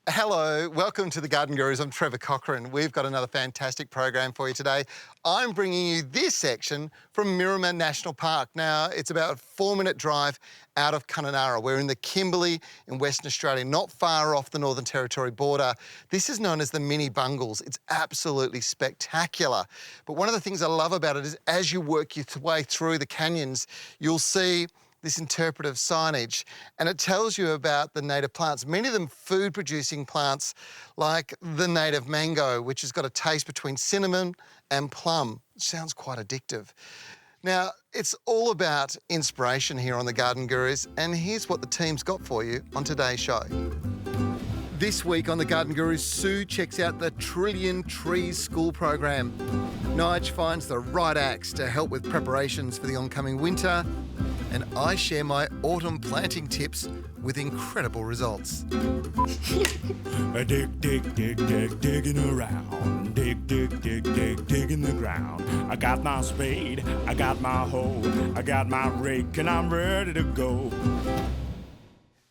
Hello, welcome to the Garden Gurus. I'm Trevor Cochran. We've got another fantastic program for you today. I'm bringing you this section from Mirima National Park. Now, it's about a 4-minute drive out of Kununurra. We're in the Kimberley in Western Australia, not far off the Northern Territory border. This is known as the Mini Bungles. It's absolutely spectacular. But one of the things I love about it is as you work your way through the canyons, you'll see this interpretive signage, and it tells you about the native plants, many of them food-producing plants like the native mango, which has got a taste between cinnamon and plum. It sounds quite addictive. Now, it's all about inspiration here on the Garden Gurus, and here's what the team's got for you on today's show. This week on the Garden Gurus, Sue checks out the Trillion Trees School program. Nige finds the right axe to help with preparations for the oncoming winter. And I share my autumn planting tips with incredible results. Dig, dig, dig, dig, digging around. Dig, dig, dig, dig, digging the ground. I got my spade, I got my hoe, I got my rake, and I'm ready to go.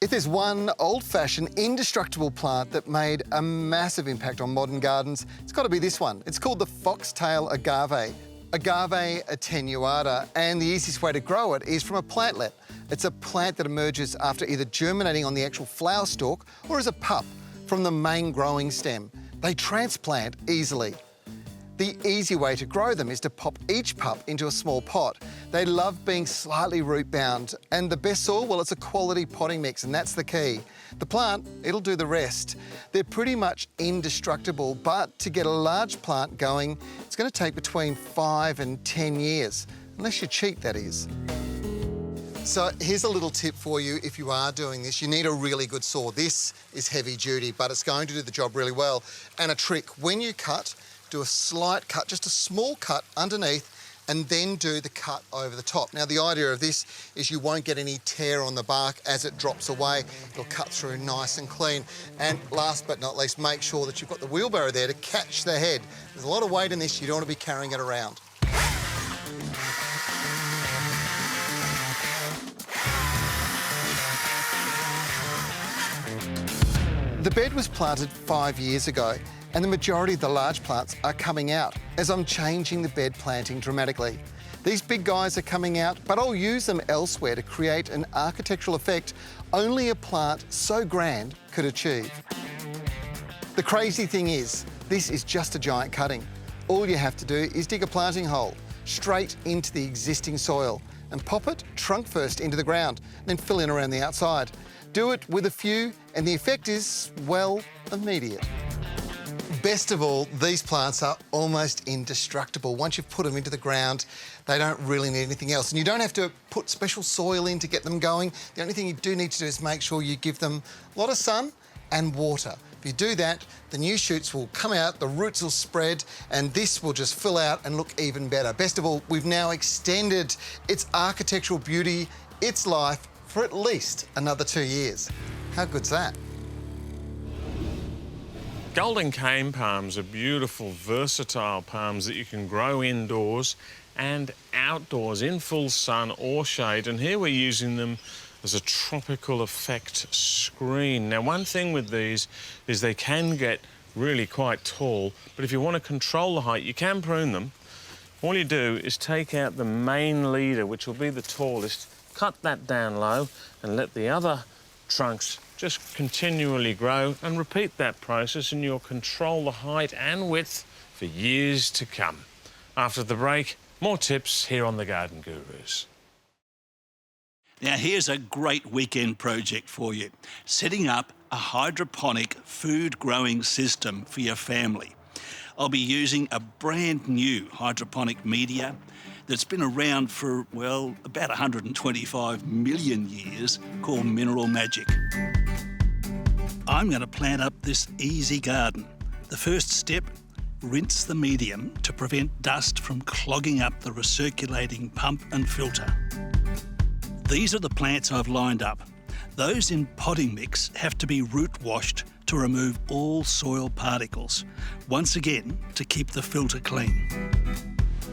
If there's one old-fashioned, indestructible plant that made a massive impact on modern gardens, it's got to be this one. It's called the Foxtail agave. Agave attenuata, and the easiest way to grow it is from a plantlet. It's a plant that emerges after either germinating on the actual flower stalk or as a pup from the main growing stem. They transplant easily. The easy way to grow them is to pop each pup into a small pot. They love being slightly root bound, and the best soil, well, it's a quality potting mix, and that's the key. The plant, it'll do the rest. They're pretty much indestructible, but to get a large plant going, it's going to take between 5 and 10 years, unless you're cheap, that is. So here's a little tip for you if you are doing this. You need a really good saw. This is heavy duty, but it's going to do the job really well. And a trick, when you cut, do a slight cut, just a small cut underneath, and then do the cut over the top. Now, the idea of this is you won't get any tear on the bark as it drops away. It'll cut through nice and clean. And last but not least, make sure that you've got the wheelbarrow there to catch the head. There's a lot of weight in this, you don't want to be carrying it around. The bed was planted 5 years ago, and the majority of the large plants are coming out as I'm changing the bed planting dramatically. These big guys are coming out, but I'll use them elsewhere to create an architectural effect only a plant so grand could achieve. The crazy thing is, this is just a giant cutting. All you have to do is dig a planting hole straight into the existing soil and pop it trunk first into the ground, then fill in around the outside. Do it with a few, and the effect is, well, immediate. Best of all, these plants are almost indestructible. Once you've put them into the ground, they don't really need anything else. And you don't have to put special soil in to get them going. The only thing you do need to do is make sure you give them a lot of sun and water. If you do that, the new shoots will come out, the roots will spread, and this will just fill out and look even better. Best of all, we've now extended its architectural beauty, its life, for at least another 2 years. How good's that? Golden cane palms are beautiful, versatile palms that you can grow indoors and outdoors in full sun or shade. And here we're using them as a tropical effect screen. Now, one thing with these is they can get really quite tall, but if you want to control the height, you can prune them. All you do is take out the main leader, which will be the tallest, cut that down low and let the other trunks just continually grow, and repeat that process and you'll control the height and width for years to come. After the break, more tips here on the Garden Gurus. Now here's a great weekend project for you. Setting up a hydroponic food growing system for your family. I'll be using a brand new hydroponic media that's been around for, well, about 125 million years, called Mineral Magic. I'm going to plant up this easy garden. The first step, rinse the medium to prevent dust from clogging up the recirculating pump and filter. These are the plants I've lined up. Those in potting mix have to be root washed to remove all soil particles, once again to keep the filter clean.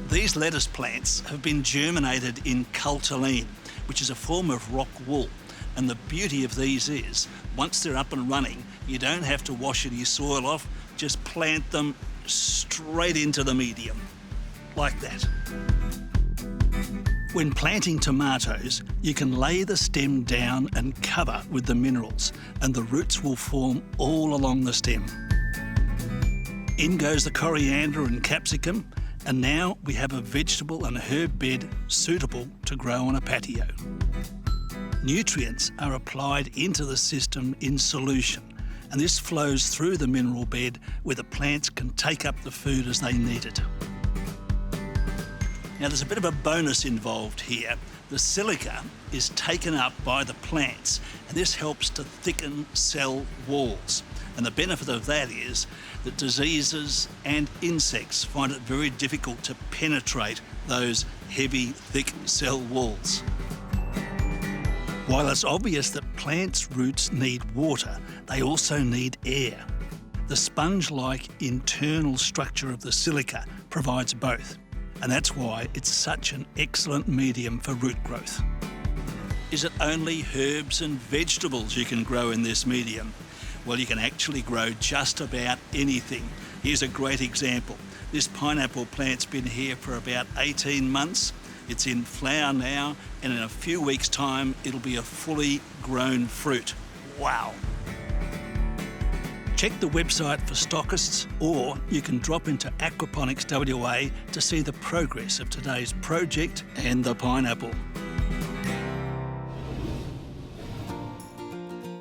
These lettuce plants have been germinated in culturine, which is a form of rock wool. And the beauty of these is, once they're up and running, you don't have to wash any soil off, just plant them straight into the medium, like that. When planting tomatoes, you can lay the stem down and cover with the minerals, and the roots will form all along the stem. In goes the coriander and capsicum, and now we have a vegetable and herb bed suitable to grow on a patio. Nutrients are applied into the system in solution, and this flows through the mineral bed where the plants can take up the food as they need it. Now, there's a bit of a bonus involved here. The silica is taken up by the plants, and this helps to thicken cell walls. And the benefit of that is that diseases and insects find it very difficult to penetrate those heavy, thick cell walls. While it's obvious that plants' roots need water, they also need air. The sponge-like internal structure of the silica provides both, and that's why it's such an excellent medium for root growth. Is it only herbs and vegetables you can grow in this medium? Well, you can actually grow just about anything. Here's a great example. This pineapple plant's been here for about 18 months. It's in flower now, and in a few weeks' time, it'll be a fully grown fruit. Wow. Check the website for stockists, or you can drop into Aquaponics WA to see the progress of today's project and the pineapple.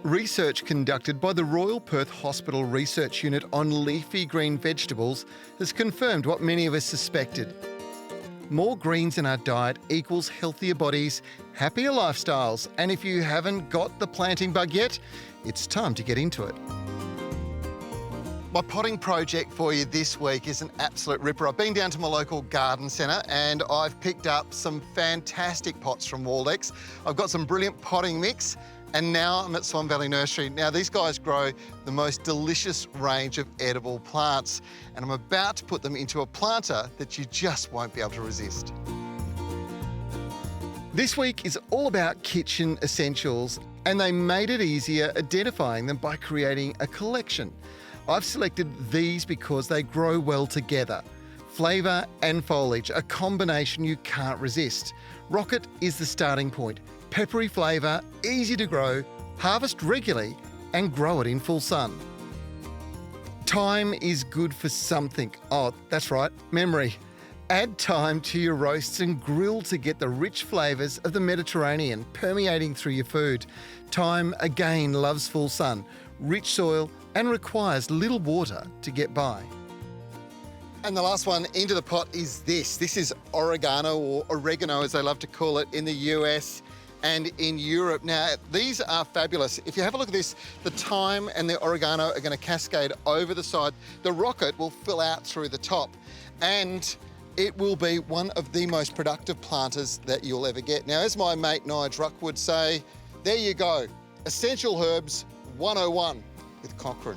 Research conducted by the Royal Perth Hospital Research Unit on leafy green vegetables has confirmed what many of us suspected. More greens in our diet equals healthier bodies, happier lifestyles, and if you haven't got the planting bug yet, it's time to get into it. My potting project for you this week is an absolute ripper. I've been down to my local garden centre and I've picked up some fantastic pots from Waldex. I've got some brilliant potting mix, and now I'm at Swan Valley Nursery. Now, these guys grow the most delicious range of edible plants, and I'm about to put them into a planter that you just won't be able to resist. This week is all about kitchen essentials, and they made it easier identifying them by creating a collection. I've selected these because they grow well together. Flavour and foliage, a combination you can't resist. Rocket is the starting point. Peppery flavour, easy to grow, harvest regularly and grow it in full sun. Thyme is good for something. Oh, that's right, memory. Add thyme to your roasts and grill to get the rich flavours of the Mediterranean permeating through your food. Thyme, again, loves full sun, rich soil and requires little water to get by. And the last one into the pot is this. This is oregano, or oregano as they love to call it in the US and in Europe. Now, these are fabulous. If you have a look at this, the thyme and the oregano are going to cascade over the side. The rocket will fill out through the top, and it will be one of the most productive planters that you'll ever get. Now, as my mate Nige Ruck would say, there you go. Essential Herbs 101 with Cochran.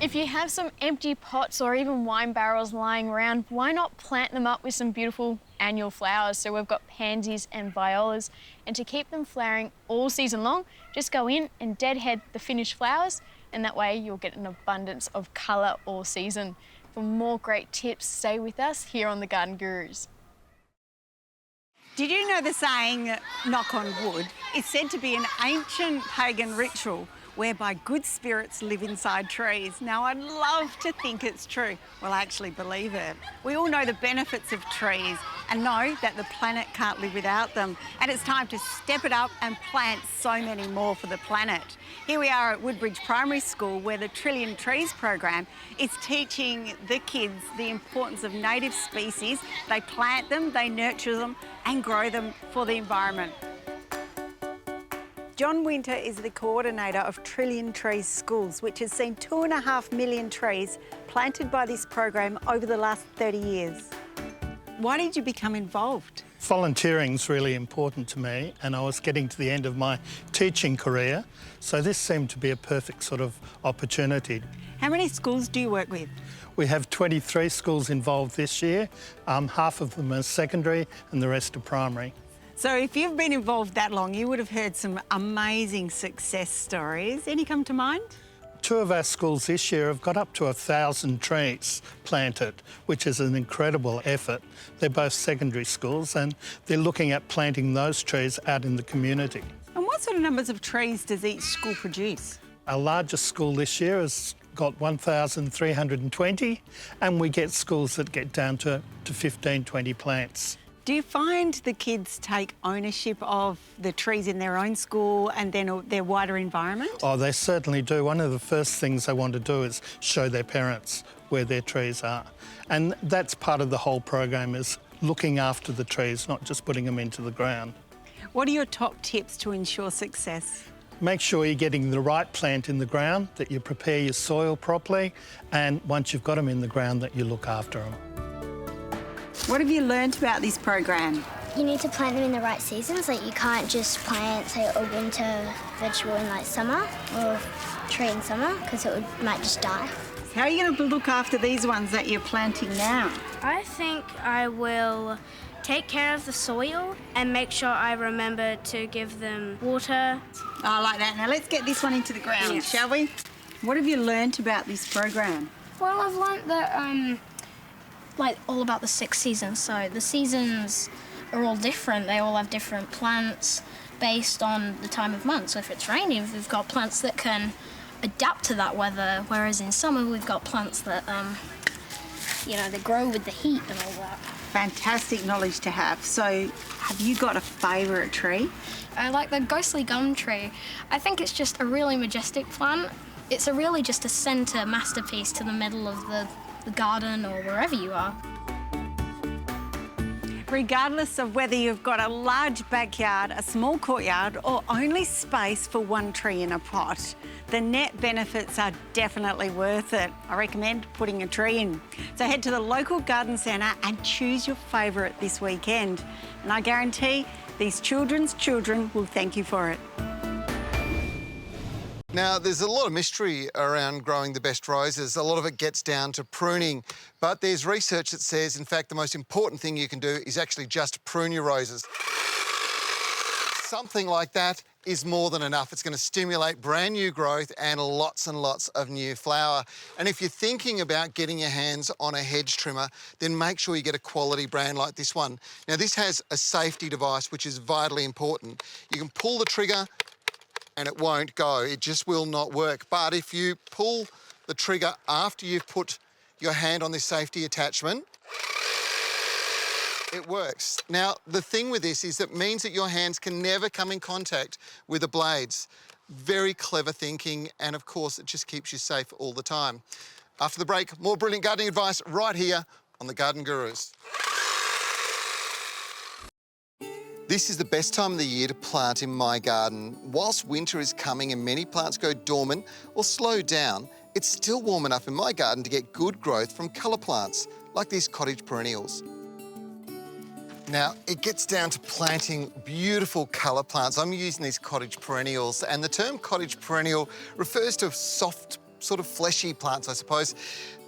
If you have some empty pots or even wine barrels lying around, why not plant them up with some beautiful annual flowers? So we've got pansies and violas, and to keep them flowering all season long, just go in and deadhead the finished flowers, and that way you'll get an abundance of colour all season. For more great tips, stay with us here on The Garden Gurus. Did you know the saying, knock on wood, is said to be an ancient pagan ritual whereby good spirits live inside trees? Now, I'd love to think it's true. Well, I actually believe it. We all know the benefits of trees and know that the planet can't live without them. And it's time to step it up and plant so many more for the planet. Here we are at Woodbridge Primary School, where the Trillion Trees program is teaching the kids the importance of native species. They plant them, they nurture them and grow them for the environment. John Winter is the coordinator of Trillion Trees Schools, which has seen 2.5 million trees planted by this program over the last 30 years. Why did you become involved? Volunteering's really important to me, and I was getting to the end of my teaching career, so this seemed to be a perfect sort of opportunity. How many schools do you work with? We have 23 schools involved this year. Half of them are secondary and the rest are primary. So if you've been involved that long, you would have heard some amazing success stories. Any come to mind? 2 of our schools this year have got up to 1,000 trees planted, which is an incredible effort. They're both secondary schools and they're looking at planting those trees out in the community. And what sort of numbers of trees does each school produce? Our largest school this year has got 1,320 and we get schools that get down to 15, 20 plants. Do you find the kids take ownership of the trees in their own school and then their wider environment? Oh, they certainly do. One of the first things they want to do is show their parents where their trees are. And that's part of the whole program, is looking after the trees, not just putting them into the ground. What are your top tips to ensure success? Make sure you're getting the right plant in the ground, that you prepare your soil properly, and once you've got them in the ground, that you look after them. What have you learnt about this program? You need to plant them in the right seasons. Like, you can't just plant, say, a winter vegetable in like summer or tree in summer, because might just die. How are you going to look after these ones that you're planting now? I think I will take care of the soil and make sure I remember to give them water. I like that. Now let's get this one into the ground, Yes. shall we? What have you learnt about this program? Well, I've learnt that, like, all about the 6 seasons. So the seasons are all different. They all have different plants based on the time of month. So if it's rainy, we've got plants that can adapt to that weather, whereas in summer we've got plants that, they grow with the heat and all that. Fantastic knowledge to have. So have you got a favourite tree? I like the ghostly gum tree. I think it's just a really majestic plant. It's really just a centre masterpiece to the middle of the garden or wherever you are. Regardless of whether you've got a large backyard, a small courtyard, or only space for one tree in a pot, the net benefits are definitely worth it. I recommend putting a tree in. So head to the local garden centre and choose your favourite this weekend. And I guarantee these children's children will thank you for it. Now, there's a lot of mystery around growing the best roses. A lot of it gets down to pruning, but there's research that says, in fact, the most important thing you can do is actually just prune your roses. Something like that is more than enough. It's going to stimulate brand new growth and lots of new flower. And if you're thinking about getting your hands on a hedge trimmer, then make sure you get a quality brand like this one. Now, this has a safety device, which is vitally important. You can pull the trigger and it won't go. It just will not work. But if you pull the trigger after you've put your hand on this safety attachment, it works. Now, the thing with this is it means that your hands can never come in contact with the blades. Very clever thinking, and of course, it just keeps you safe all the time. After the break, more brilliant gardening advice right here on The Garden Gurus. This is the best time of the year to plant in my garden. Whilst winter is coming and many plants go dormant or slow down, it's still warm enough in my garden to get good growth from colour plants, like these cottage perennials. Now, it gets down to planting beautiful colour plants. I'm using these cottage perennials, and the term cottage perennial refers to soft, sort of fleshy plants, I suppose.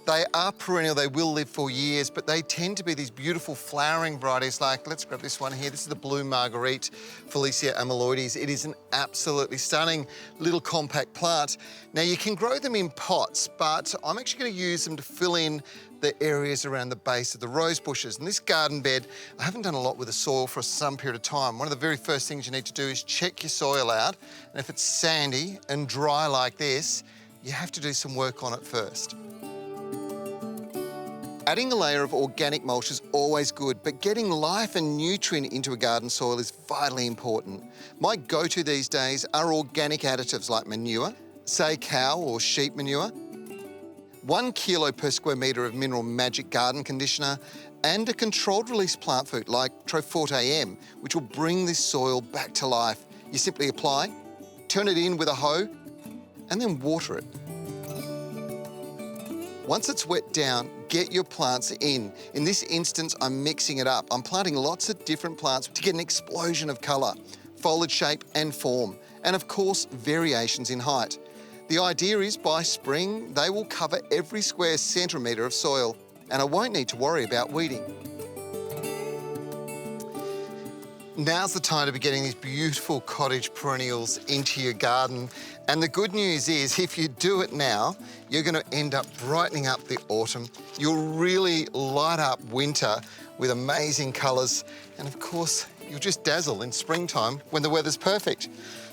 They are perennial, they will live for years, but they tend to be these beautiful flowering varieties like, let's grab this one here. This is the Blue Marguerite Felicia amyloides. It is an absolutely stunning little compact plant. Now, you can grow them in pots, but I'm actually going to use them to fill in the areas around the base of the rose bushes. And this garden bed, I haven't done a lot with the soil for some period of time. One of the very first things you need to do is check your soil out. And if it's sandy and dry like this, you have to do some work on it first. Adding a layer of organic mulch is always good, but getting life and nutrient into a garden soil is vitally important. My go-to these days are organic additives like manure, say cow or sheep manure, 1 kilo per square metre of Mineral Magic garden conditioner, and a controlled release plant food like Troforte M, which will bring this soil back to life. You simply apply, turn it in with a hoe, and then water it. Once it's wet down, get your plants in. In this instance, I'm mixing it up. I'm planting lots of different plants to get an explosion of colour, foliage shape and form, and of course, variations in height. The idea is by spring, they will cover every square centimetre of soil, and I won't need to worry about weeding. Now's the time to be getting these beautiful cottage perennials into your garden. And the good news is, if you do it now, you're going to end up brightening up the autumn. You'll really light up winter with amazing colours. And of course, you'll just dazzle in springtime when the weather's perfect.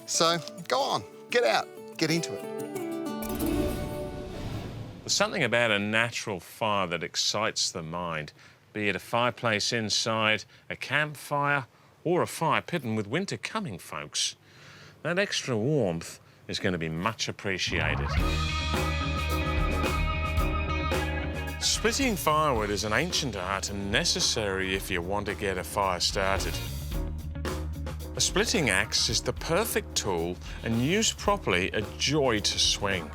So go on, get out, get into it. There's something about a natural fire that excites the mind, be it a fireplace inside, a campfire, or a fire pit. And with winter coming, folks, that extra warmth is going to be much appreciated. Splitting firewood is an ancient art and necessary if you want to get a fire started. A splitting axe is the perfect tool and used properly, a joy to swing.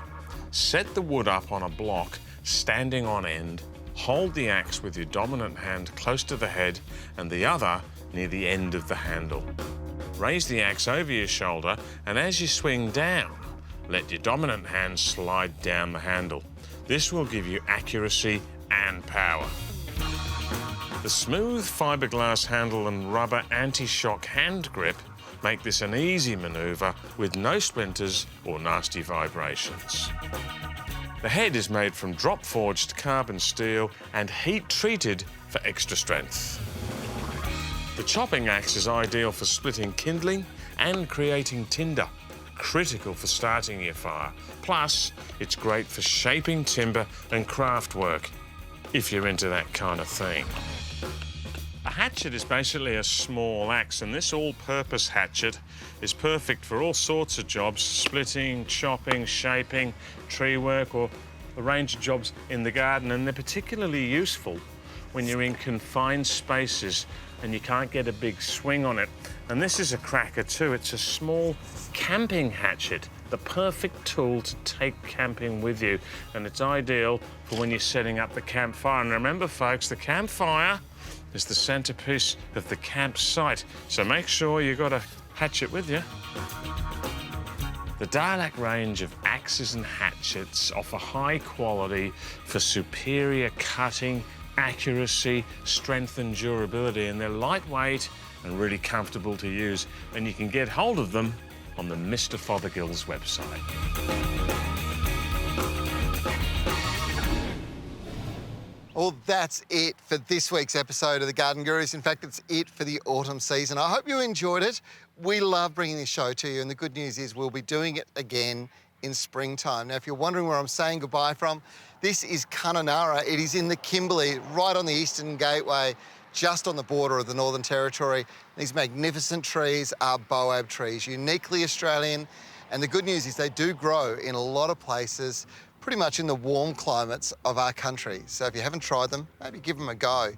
Set the wood up on a block, standing on end. Hold the axe with your dominant hand close to the head and the other near the end of the handle. Raise the axe over your shoulder, and as you swing down, let your dominant hand slide down the handle. This will give you accuracy and power. The smooth fiberglass handle and rubber anti-shock hand grip make this an easy manoeuvre with no splinters or nasty vibrations. The head is made from drop-forged carbon steel and heat-treated for extra strength. The chopping axe is ideal for splitting kindling and creating tinder, critical for starting your fire. Plus, it's great for shaping timber and craft work, if you're into that kind of thing. A hatchet is basically a small axe, and this all-purpose hatchet is perfect for all sorts of jobs: splitting, chopping, shaping, tree work, or a range of jobs in the garden. And they're particularly useful when you're in confined spaces and you can't get a big swing on it. And this is a cracker too. It's a small camping hatchet, the perfect tool to take camping with you. And it's ideal for when you're setting up the campfire. And remember, folks, the campfire is the centerpiece of the campsite. So make sure you've got a hatchet with you. The Dialect range of axes and hatchets offer high quality for superior cutting, accuracy, strength and durability, and they're lightweight and really comfortable to use, and you can get hold of them on the Mr. Fothergill's website. Well, that's it for this week's episode of The Garden Gurus. In fact, it's it for the autumn season. I hope you enjoyed it. We love bringing this show to you, and the good news is we'll be doing it again in springtime. Now, if you're wondering where I'm saying goodbye from, this is Kununurra. It is in the Kimberley, right on the Eastern Gateway, just on the border of the Northern Territory. These magnificent trees are boab trees, uniquely Australian, and the good news is they do grow in a lot of places, pretty much in the warm climates of our country. So if you haven't tried them, maybe give them a go.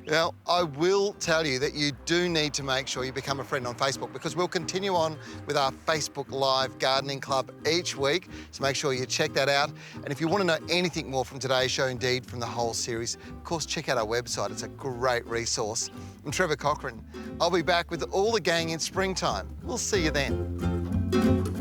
Now, I will tell you that you do need to make sure you become a friend on Facebook, because we'll continue on with our Facebook Live Gardening Club each week. So make sure you check that out. And if you want to know anything more from today's show, indeed from the whole series, of course, check out our website. It's a great resource. I'm Trevor Cochran. I'll be back with all the gang in springtime. We'll see you then.